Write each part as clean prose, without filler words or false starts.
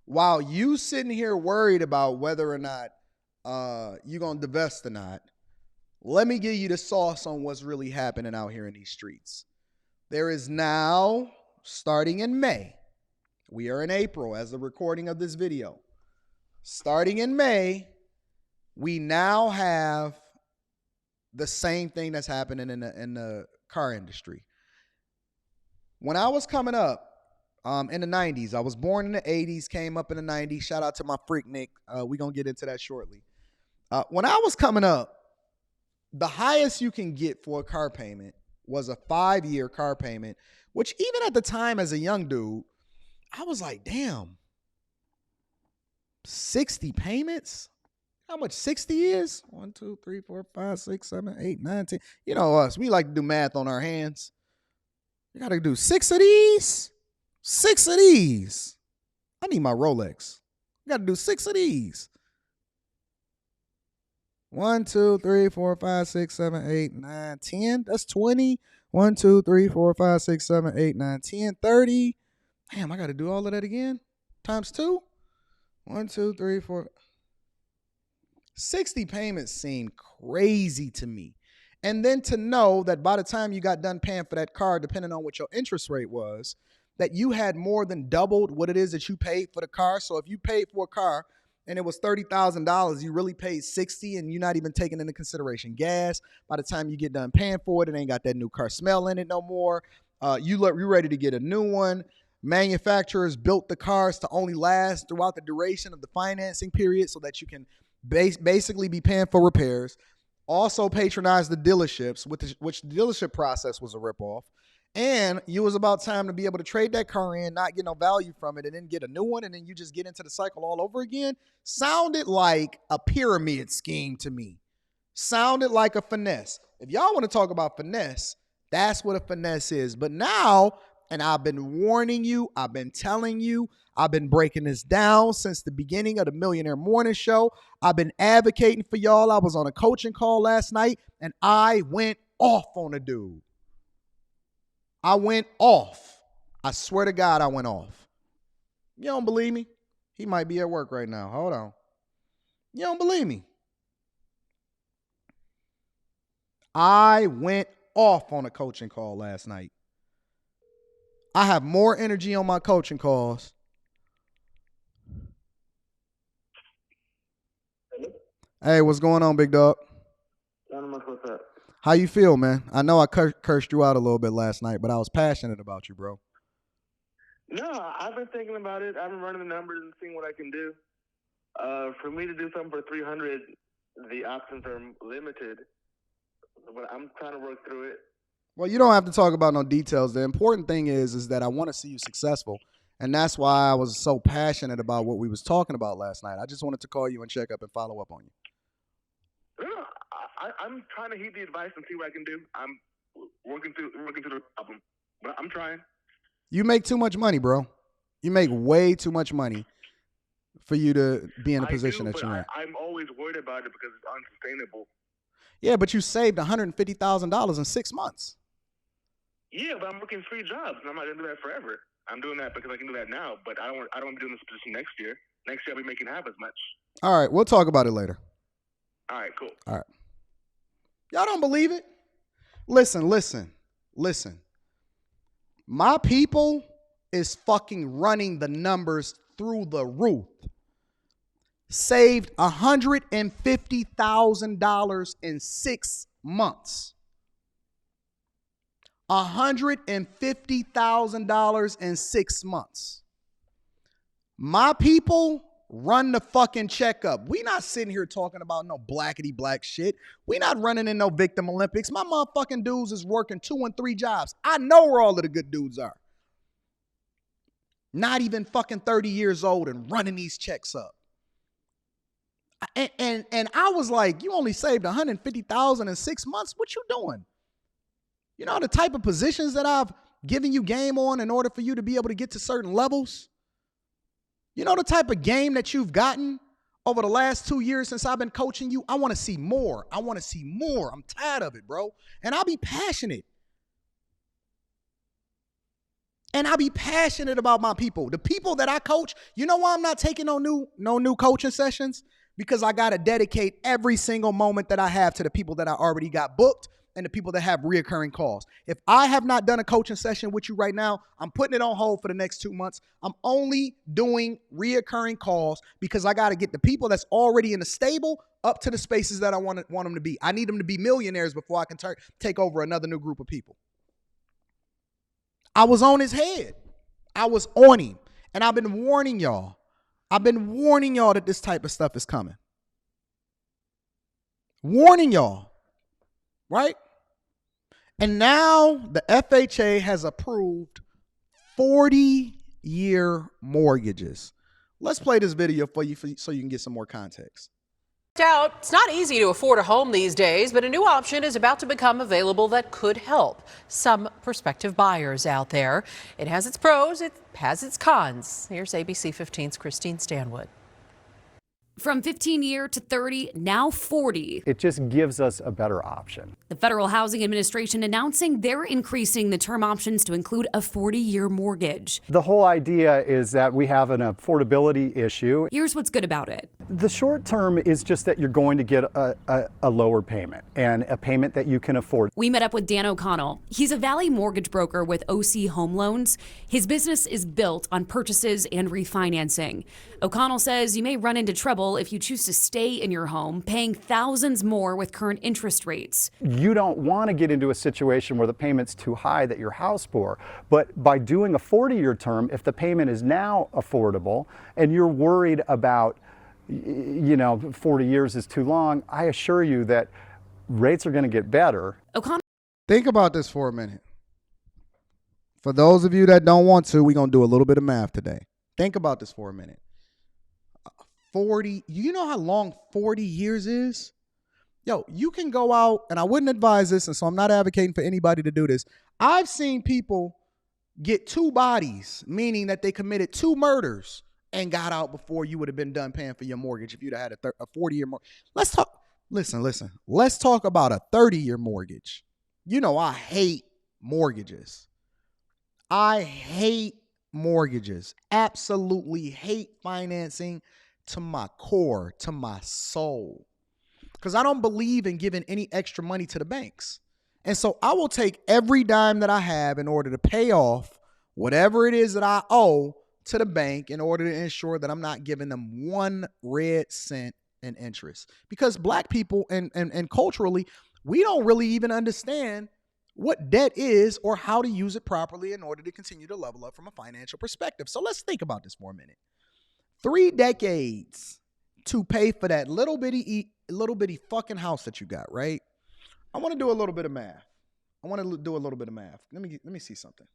while you sitting here worried about whether or not you're going to divest or not, let me give you the sauce on what's really happening out here in these streets. There is now, starting in May, we are in April as the recording of this video. Starting in May, we now have the same thing that's happening in the car industry. When I was coming up in the 90s, I was born in the 80s, came up in the 90s. Shout out to my freak Nick. We're going to get into that shortly. When I was coming up, the highest you can get for a car payment was a 5-year car payment, which even at the time as a young dude, I was like, damn, 60 payments? How much 60 is? 1, 2, 3, 4, 5, 6, 7, 8, 9, 10. You know us. We like to do math on our hands. You got to do 6 of these. 6 of these. I need my Rolex. You got to do 6 of these. 1, 2, 3, 4, 5, 6, 7, 8, 9, 10. That's 20. 1, 2, 3, 4, 5, 6, 7, 8, 9, 10, 30. Damn, I got to do all of that again? Times 2? 1, 2, 3, 4. 60 payments seem crazy to me. And then to know that by the time you got done paying for that car, depending on what your interest rate was, that you had more than doubled what it is that you paid for the car. So if you paid for a car and it was $30,000, you really paid 60, and you're not even taking into consideration gas. By the time you get done paying for it, it ain't got that new car smell in it no more. You're ready to get a new one. Manufacturers built the cars to only last throughout the duration of the financing period so that you can basically be paying for repairs. Also patronize the dealerships, which the dealership process was a ripoff. And it was about time to be able to trade that car in, not get no value from it, and then get a new one, and then you just get into the cycle all over again. Sounded like a pyramid scheme to me. Sounded like a finesse. If y'all want to talk about finesse, that's what a finesse is. But now, and I've been warning you, I've been telling you, I've been breaking this down since the beginning of the Millionaire Morning Show. I've been advocating for y'all. I was on a coaching call last night, and I went off on a dude. I went off. I swear to God, I went off. You don't believe me? He might be at work right now. Hold on. You don't believe me? I went off on a coaching call last night. I have more energy on my coaching calls. Hey, what's going on, big dog? What's up? How you feel, man? I know I cursed you out a little bit last night, but I was passionate about you, bro. No, I've been thinking about it. I've been running the numbers and seeing what I can do. For me to do something for 300, the options are limited. But I'm trying to work through it. Well, you don't have to talk about no details. The important thing is that I want to see you successful. And that's why I was so passionate about what we was talking about last night. I just wanted to call you and check up and follow up on you. No, I'm trying to heed the advice and see what I can do. I'm working through the problem, but I'm trying. You make too much money, bro. You make way too much money for you to be in a position that you're in. I'm always worried about it because it's unsustainable. Yeah, but you saved $150,000 in 6 months. Yeah, but I'm working 3 jobs, and I'm not gonna do that forever. I'm doing that because I can do that now, but I don't want to be doing this position next year. Next year I'll be making half as much. All right, we'll talk about it later. All right, cool. All right. Y'all don't believe it? Listen. My people is fucking running the numbers through the roof. Saved $150,000 in 6 months. $150,000 in 6 months. My people run the fucking checkup. We not sitting here talking about no blackety black shit. We not running in no victim Olympics. My motherfucking dudes is working 2 and 3 jobs. I know where all of the good dudes are. Not even fucking 30 years old and running these checks up. And I was like, you only saved $150,000 in 6 months. What you doing? You know the type of positions that I've given you game on in order for you to be able to get to certain levels? You know the type of game that you've gotten over the last 2 years since I've been coaching you? I want to see more. I'm tired of it, bro. And I'll be passionate. And I be passionate about my people. The people that I coach, you know why I'm not taking no new coaching sessions? Because I got to dedicate every single moment that I have to the people that I already got booked and the people that have reoccurring calls. If I have not done a coaching session with you right now, I'm putting it on hold for the next 2 months. I'm only doing reoccurring calls because I got to get the people that's already in the stable up to the spaces that I want them to be. I need them to be millionaires before I can take over another new group of people. I was on his head. I was on him. And I've been warning y'all. I've been warning y'all that this type of stuff is coming. Warning y'all. Right? And now the FHA has approved 40-year mortgages. Let's play this video for you so you can get some more context. It's not easy to afford a home these days, but a new option is about to become available that could help some prospective buyers out there. It has its pros, it has its cons. Here's ABC 15's Christine Stanwood. From 15-year to 30, now 40. It just gives us a better option. The Federal Housing Administration announcing they're increasing the term options to include a 40-year mortgage. The whole idea is that we have an affordability issue. Here's what's good about it. The short term is just that you're going to get a lower payment and a payment that you can afford. We met up with Dan O'Connell. He's a Valley mortgage broker with OC Home Loans. His business is built on purchases and refinancing. O'Connell says you may run into trouble if you choose to stay in your home, paying thousands more with current interest rates. You don't want to get into a situation where the payment's too high that you're house poor. But by doing a 40-year term, if the payment is now affordable and you're worried about, 40 years is too long, I assure you that rates are going to get better. O'Connell. Think about this for a minute. For those of you that don't want to, we're going to do a little bit of math today. Think about this for a minute. 40, you know how long 40 years is? Yo, you can go out, and I wouldn't advise this, and so I'm not advocating for anybody to do this. I've seen people get 2 bodies, meaning that they committed 2 murders and got out before you would have been done paying for your mortgage if you'd have had a 40-year mortgage. Let's talk, listen. Let's talk about a 30-year mortgage. You know, I hate mortgages. I hate mortgages. Absolutely hate financing to my core, to my soul. Because I don't believe in giving any extra money to the banks. And so I will take every dime that I have in order to pay off whatever it is that I owe to the bank in order to ensure that I'm not giving them 1 red cent in interest. Because black people and culturally, we don't really even understand what debt is or how to use it properly in order to continue to level up from a financial perspective. So let's think about this for a minute. 3 decades to pay for that little bitty fucking house that you got, right? I want to do a little bit of math. Let me see something.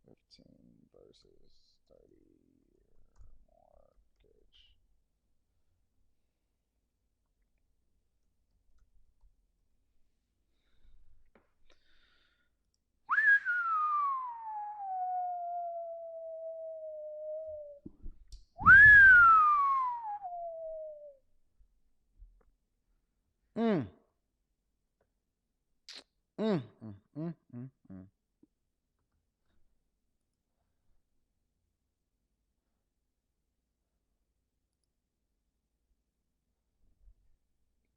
15 versus 30 mortgage.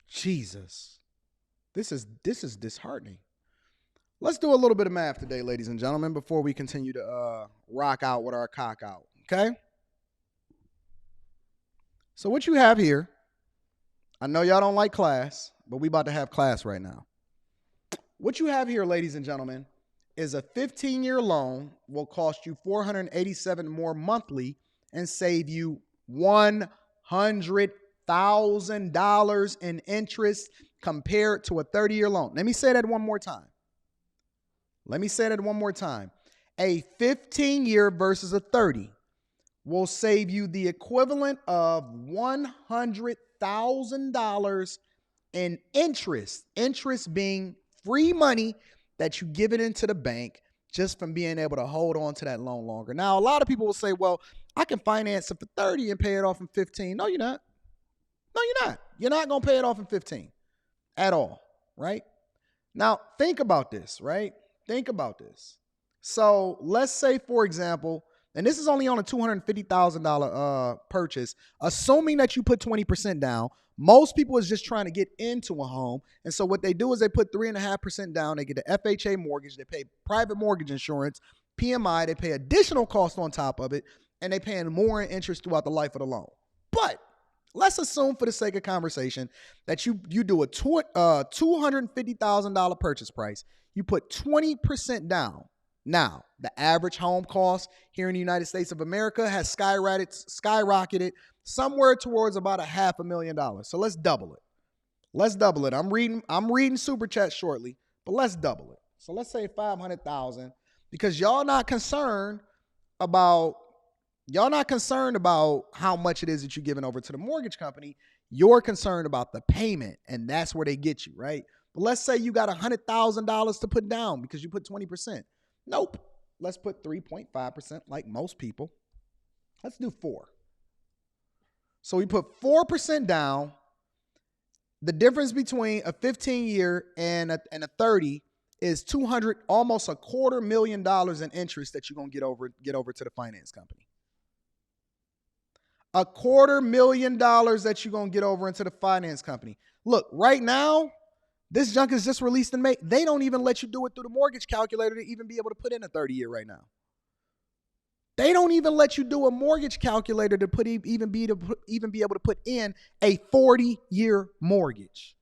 Jesus. This is disheartening. Let's do a little bit of math today, ladies and gentlemen, before we continue to rock out with our cock out, okay? So what you have here, I know y'all don't like class, but we about to have class right now. What you have here, ladies and gentlemen, is a 15-year loan will cost you $487 more monthly and save you $100,000 in interest compared to a 30-year loan. Let me say that one more time. A 15-year versus a 30 will save you the equivalent of $100,000 in interest. Interest being free money that you give it into the bank just from being able to hold on to that loan longer. Now, a lot of people will say, well, I can finance it for 30 and pay it off in 15. No, you're not. You're not going to pay it off in 15 at all, right? Now, think about this, right? Think about this. So let's say, for example, and this is only on a $250,000 purchase, assuming that you put 20% down. Most people is just trying to get into a home. And so what they do is they put 3.5% down. They get the FHA mortgage. They pay private mortgage insurance, PMI. They pay additional cost on top of it. And they paying more in interest throughout the life of the loan. But let's assume, for the sake of conversation, that you do a $250,000 purchase price. You put 20% down. Now, the average home cost here in the United States of America has skyrocketed somewhere towards about $500,000. So let's double it. Let's double it. I'm reading super chat shortly, but let's double it. So let's say 500,000, because y'all not concerned about how much it is that you're giving over to the mortgage company. You're concerned about the payment, and that's where they get you, right? But let's say you got $100,000 to put down because you put 20%. Nope. Let's put 3.5% like most people. Let's do 4. So we put 4% down. The difference between a 15-year and a 30 is almost $250,000 in interest that you're going to get over to the finance company. $250,000 that you're going to get over into the finance company. Look, right now, this junk is just released in May. They don't even let you do it through the mortgage calculator to even be able to put in a 30-year right now. They don't even let you do a mortgage calculator to even be able to put in a 40-year mortgage.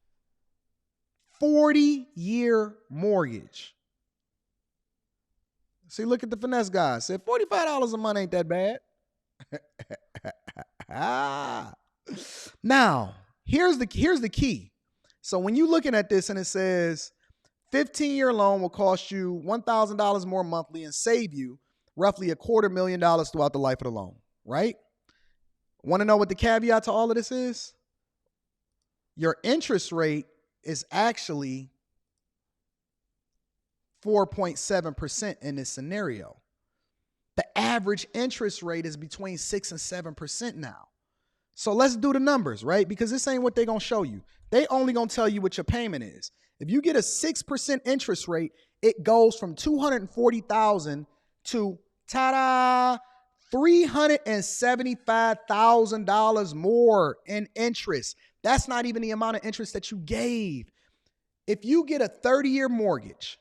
40-year mortgage. See, look at the finesse guy. Said $45 a month ain't that bad. Now, here's the key. So when you're looking at this and it says 15-year loan will cost you $1,000 more monthly and save you roughly $250,000 throughout the life of the loan, right? Want to know what the caveat to all of this is? Your interest rate is actually 4.7% in this scenario. The average interest rate is between 6 and 7% now. So let's do the numbers, right? Because this ain't what they're going to show you. They only going to tell you what your payment is. If you get a 6% interest rate, it goes from $240,000 to, ta-da, $375,000 more in interest. That's not even the amount of interest that you gave. If you get a 30-year mortgage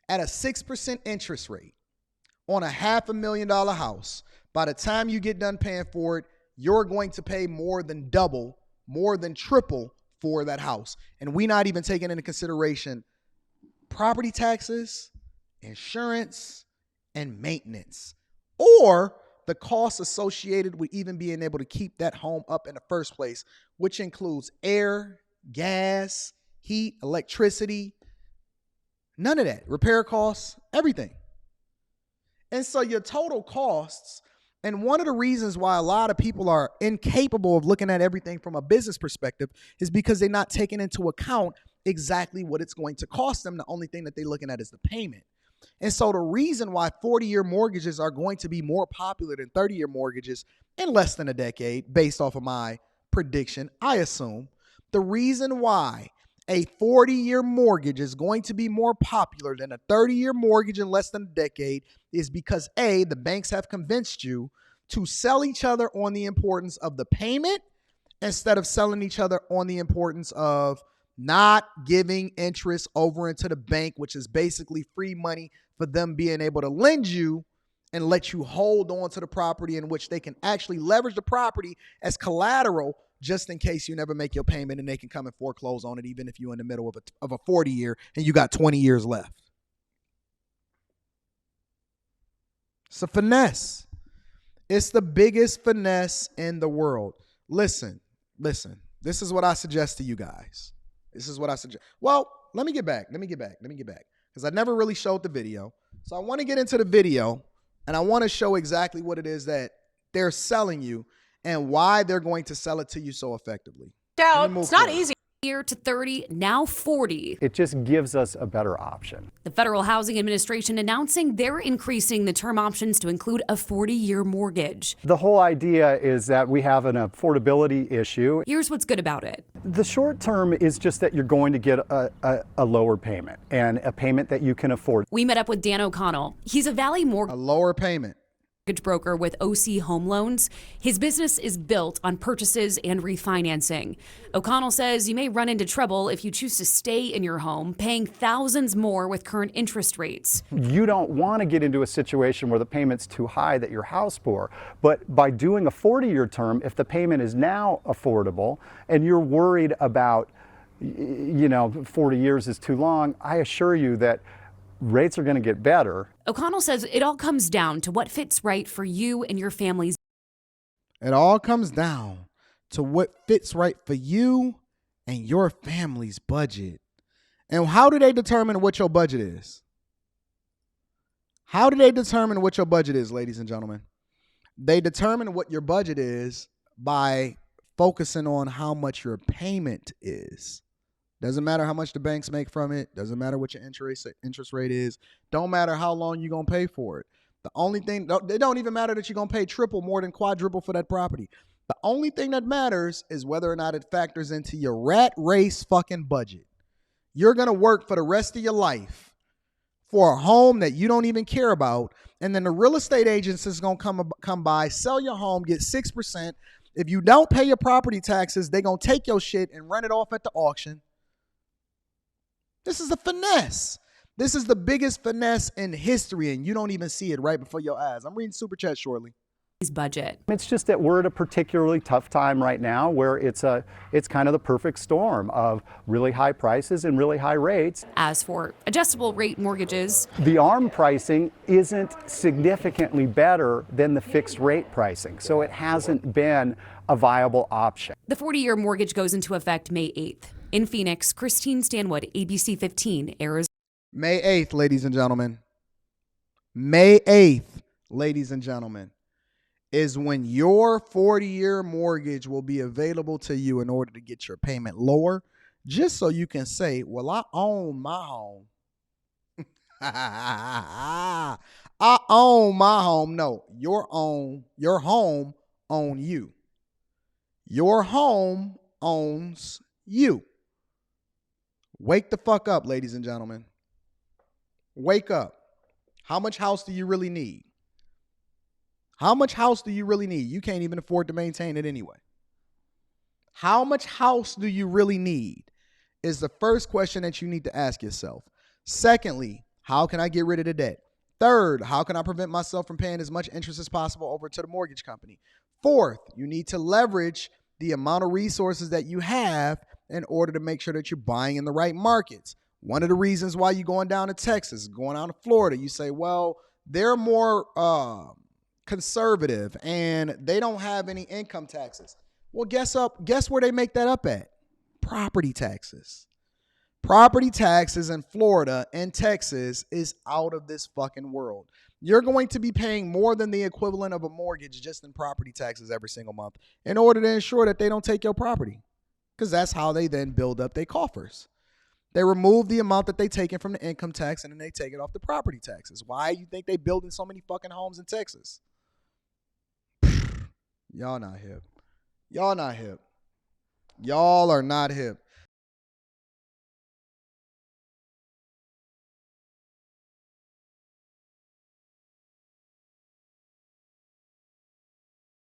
at a 6% interest rate on a $500,000 house, by the time you get done paying for it, you're going to pay more than double, more than triple for that house. And we're not even taking into consideration property taxes, insurance, and maintenance, or the costs associated with even being able to keep that home up in the first place, which includes air, gas, heat, electricity, none of that, repair costs, everything. And so your total costs, and one of the reasons why a lot of people are incapable of looking at everything from a business perspective is because they're not taking into account exactly what it's going to cost them. The only thing that they're looking at is the payment. And so the reason why 40-year mortgages are going to be more popular than 30-year mortgages in less than a decade, based off of my prediction, I assume, the reason why a 40-year mortgage is going to be more popular than a 30-year mortgage in less than a decade is because, A, the banks have convinced you to sell each other on the importance of the payment instead of selling each other on the importance of not giving interest over into the bank, which is basically free money for them being able to lend you and let you hold on to the property, in which they can actually leverage the property as collateral just in case you never make your payment, and they can come and foreclose on it even if you're in the middle of a 40-year and you got 20 years left. It's a finesse. It's the biggest finesse in the world. Listen. This is what I suggest to you guys. Well, let me get back. Because I never really showed the video. So I want to get into the video, and I want to show exactly what it is that they're selling you and why they're going to sell it to you so effectively. Doubt it's not easy. year to 30, now 40. It just gives us a better option. The Federal Housing Administration announcing they're increasing the term options to include a 40-year mortgage. The whole idea is that we have an affordability issue. Here's what's good about it. The short term is just that you're going to get a lower payment and a payment that you can afford. We met up with Dan O'Connell. He's a Valley A lower payment. mortgage broker with OC Home Loans. His business is built on purchases and refinancing. O'Connell says you may run into trouble if you choose to stay in your home, paying thousands more with current interest rates. You don't want to get into a situation where the payment's too high that you're house poor. But by doing a 40-year term, if the payment is now affordable and you're worried about, 40 years is too long, I assure you that rates are going to get better. O'Connell says it all comes down to what fits right for you and your family's. It all comes down to what fits right for you and your family's budget. And how do they determine what your budget is? How do they determine what your budget is, ladies and gentlemen? They determine what your budget is by focusing on how much your payment is. Doesn't matter how much the banks make from it. Doesn't matter what your interest rate is. Don't matter how long you're going to pay for it. The only thing, it don't even matter that you're going to pay triple, more than quadruple for that property. The only thing that matters is whether or not it factors into your rat race fucking budget. You're going to work for the rest of your life for a home that you don't even care about. And then the real estate agents is going to come by, sell your home, get 6%. If you don't pay your property taxes, they're going to take your shit and run it off at the auction. This is a finesse. This is the biggest finesse in history, and you don't even see it right before your eyes. I'm reading Super Chat shortly. Budget. It's just that we're at a particularly tough time right now where it's kind of the perfect storm of really high prices and really high rates. As for adjustable rate mortgages, The ARM pricing isn't significantly better than the fixed rate pricing, so it hasn't been a viable option. the 40-year mortgage goes into effect May 8th. In Phoenix, Christine Stanwood, ABC 15, Arizona. May 8th, ladies and gentlemen. May 8th, ladies and gentlemen, is when your 40-year mortgage will be available to you in order to get your payment lower, just so you can say, well, I own my home. I own my home. No, your home owns you. Your home owns you. Wake the fuck up, ladies and gentlemen. Wake up. How much house do you really need? How much house do you really need? You can't even afford to maintain it anyway. How much house do you really need is the first question that you need to ask yourself. Secondly, how can I get rid of the debt? Third, how can I prevent myself from paying as much interest as possible over to the mortgage company? Fourth, you need to leverage the amount of resources that you have in order to make sure that you're buying in the right markets. One of the reasons why you're going down to Texas, going down to Florida, you say, well, they're more conservative and they don't have any income taxes. Well, guess where they make that up at? Property taxes. Property taxes in Florida and Texas is out of this fucking world. You're going to be paying more than the equivalent of a mortgage just in property taxes every single month in order to ensure that they don't take your property. Because that's how they then build up their coffers. They remove the amount that they taken from the income tax and then they take it off the property taxes. Why you think they building so many fucking homes in Texas? Y'all not hip. Y'all not hip. Y'all are not hip.